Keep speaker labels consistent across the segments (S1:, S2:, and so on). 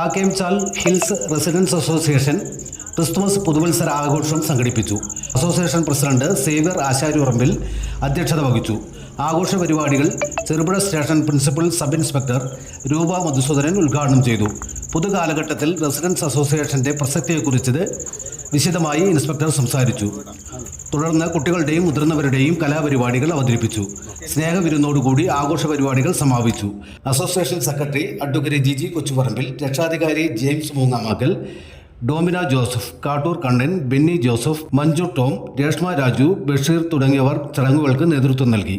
S1: കാക്കേംചാൽ hills residence association Christmas പുതുവത്സര ആഘോഷം സംഘടിപ്പിച്ചു. അസോസിയേഷൻ പ്രസിഡന്റ് സേവ്യർ ആശാരിപറമ്പിൽ അധ്യക്ഷത വഹിച്ചു. ആഘോഷ പരിപാടികൾ Cherupuzha station principal sub inspector രൂപ മധുസൂദനൻ ഉദ്ഘാടനം ചെയ്തു. പുതുകാലഘട്ടത്തിൽ റെസിഡൻസ് അസോസിയേഷന്റെ പ്രസക്തിയെക്കുറിച്ച് വിശദമായി ഇൻസ്പെക്ടർ സംസാരിച്ചു. തുടർന്ന് കുട്ടികളുടെയും മുതിർന്നവരുടെയും കലാപരിപാടികൾ അവതരിപ്പിച്ചു. സ്നേഹവിരുന്നോടുകൂടി ആഘോഷ പരിപാടികൾ സമാപിച്ചു. Association secretary advocate Jiji Kochuparambil, രക്ഷാധികാരി James Moongamackal, Domina Joseph, Kattoor Kannan, Benny Joseph, Manju Tom, Reshma Raju, Basheer തുടങ്ങിയവർ ചടങ്ങുകൾക്ക് നേതൃത്വം നൽകി.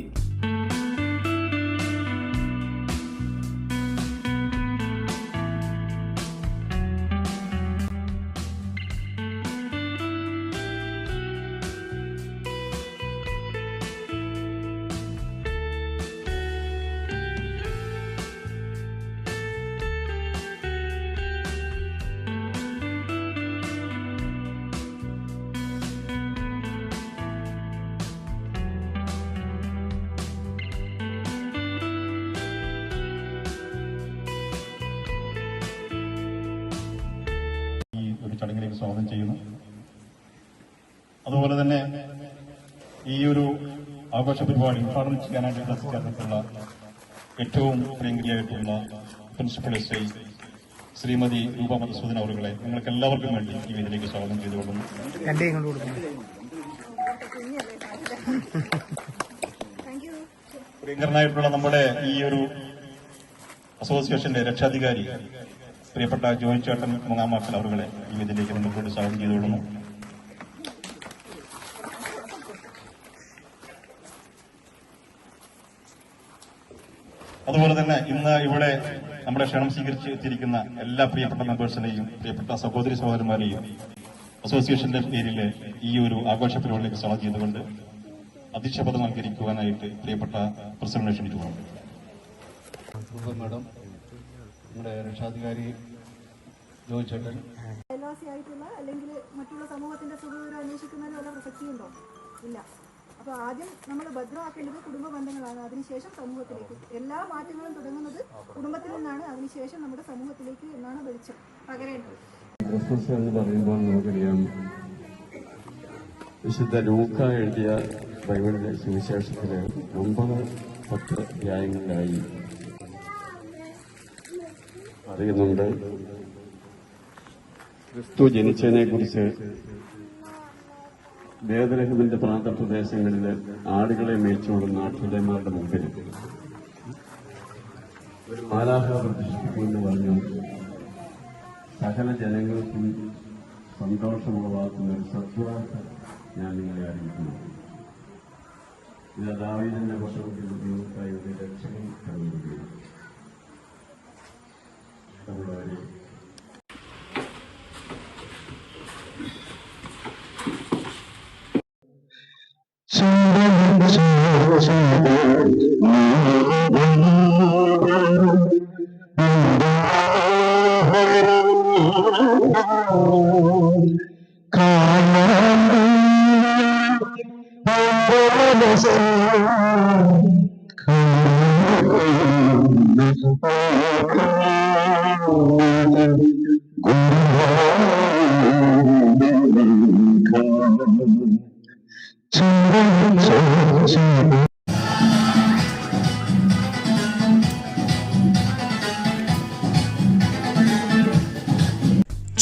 S2: ചടങ്ങിലേക്ക് സ്വാഗതം ചെയ്യുന്നു. അതുപോലെ തന്നെ ഈ ഒരു ആഘോഷ പരിപാടി ഉദ്ഘാടനം ചെയ്യാനായിട്ട് എത്തിച്ചേർന്നിട്ടുള്ള ഏറ്റവും പ്രിയങ്കരിയായിട്ടുള്ള പ്രിൻസിപ്പൽ എസ് ഐ ശ്രീമതി രൂപ മധുസൂദൻ അവരുകളെ നിങ്ങൾക്ക് എല്ലാവർക്കും വേണ്ടി ഈ വേദിയിലേക്ക് സ്വാഗതം ചെയ്തുകൊള്ളുന്നു. പ്രിയങ്കരനായിട്ടുള്ള നമ്മുടെ ഈ ഒരു അസോസിയേഷന്റെ രക്ഷാധികാരി പ്രിയപ്പെട്ട ജോയി ചേട്ടൻ മൂങ്ങാമാക്കൽ അവരുകളെ ഈ വേദിയിലേക്ക് നിങ്ങൾക്ക് സ്വാഗതം ചെയ്തുകൊള്ളുന്നു. അതുപോലെ തന്നെ ഇന്ന് ഇവിടെ നമ്മുടെ ക്ഷണം സ്വീകരിച്ച് എത്തിയിരിക്കുന്ന എല്ലാ പ്രിയപ്പെട്ട മെമ്പേഴ്സിനെയും പ്രിയപ്പെട്ട സഹോദരി സഹോദരന്മാരെയും അസോസിയേഷന്റെ പേരിൽ ഈ ഒരു ആഘോഷ പരിപാടിയിലേക്ക് സ്വാഗതം ചെയ്തുകൊണ്ട് അധ്യക്ഷപദം അലങ്കരിക്കുവാനായിട്ട് പ്രിയപ്പെട്ട പ്രസിഡന്റിനെ ക്ഷണിച്ചുകൊള്ളു. മാഡം, നമ്മുടെ രക്ഷാധികാരി ജോയി ചേട്ടൻ
S3: അയൽവാസിയായിട്ടുള്ള അല്ലെങ്കിൽ മറ്റുള്ള സമൂഹത്തിന്റെ സുഖവിവരം അന്വേഷിക്കുന്നതിന് വല്ല പ്രസക്തിയുണ്ടോ? ഇല്ല. അപ്പോൾ ആദ്യം നമ്മൾ ഭദ്രമാക്കേണ്ടത് കുടുംബ ബന്ധങ്ങളാണ്. അതിനുശേഷം സമൂഹത്തിലേക്ക്. എല്ലാ മാറ്റങ്ങളും തുടങ്ങുന്നത് കുടുംബത്തിൽ നിന്നാണ്. അതിനുശേഷം നമ്മുടെ സമൂഹത്തിലേക്ക് എന്നാണ് വെളിച്ചം പകരേണ്ടത്.
S4: ക്രിസ്മസ് എന്ന് പറയുമ്പോൾ നമുക്കറിയാം, വിശുദ്ധ ലൂക്ക എഴുതിയ ബൈബിളിലെ സുവിശേഷത്തിലെ 9-10 അധ്യായങ്ങളിലായി അറിയുന്നുണ്ട്. ക്രിസ്തു ജനിച്ചതിനെ കുറിച്ച് ബേത്ലഹേമിന്റെ പ്രാന്തപ്രദേശങ്ങളിൽ ആടുകളെ മേയിച്ചുകൊള്ളുന്ന ആട്ടിടയന്മാരുടെ മുമ്പിൽ ഒരു മാലാഖ പ്രതിഷ്ഠിക്കുമെന്ന് പറഞ്ഞു സകല ജനങ്ങൾക്കും സന്തോഷമുളവാക്കുന്ന ഒരു സദ്വാർത്ത ഞാൻ നിങ്ങളെ അറിയിക്കുന്നു. ഇത് ദാവീദിന്റെ പട്ടണത്തിൽ ദൈവത്തായി ഒരു രക്ഷകൻ കണ്ടുവരികയാണ്. നമ്മളവരെ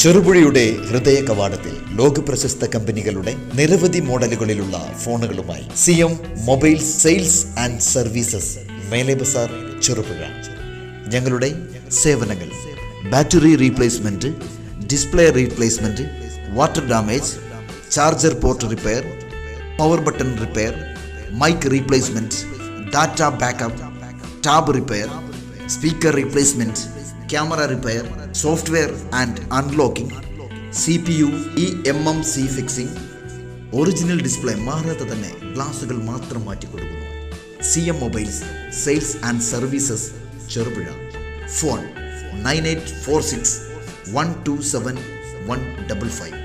S5: ചെറുപുഴയുടെ ഹൃദയ കവാടത്തിൽ ലോകപ്രശസ്ത കമ്പനികളുടെ നിരവധി മോഡലുകളിലുള്ള ഫോണുകളുമായി CM mobiles sales and services, Mele Bazar, Cherupuzha. ഞങ്ങളുടെ സേവനങ്ങൾ: battery replacement, display replacement, water damage, charger port repair, power button repair, mic replacement, data backup, tab repair, speaker replacement, camera repair, software and unlocking, CPU EMMC fixing, original display മാറാതെ തന്നെ ഗ്ലാസുകൾ മാത്രം മാറ്റിക്കൊടുക്കുന്നു. CM mobiles sales and services, Cherupuzha. Phone 9846 127 155.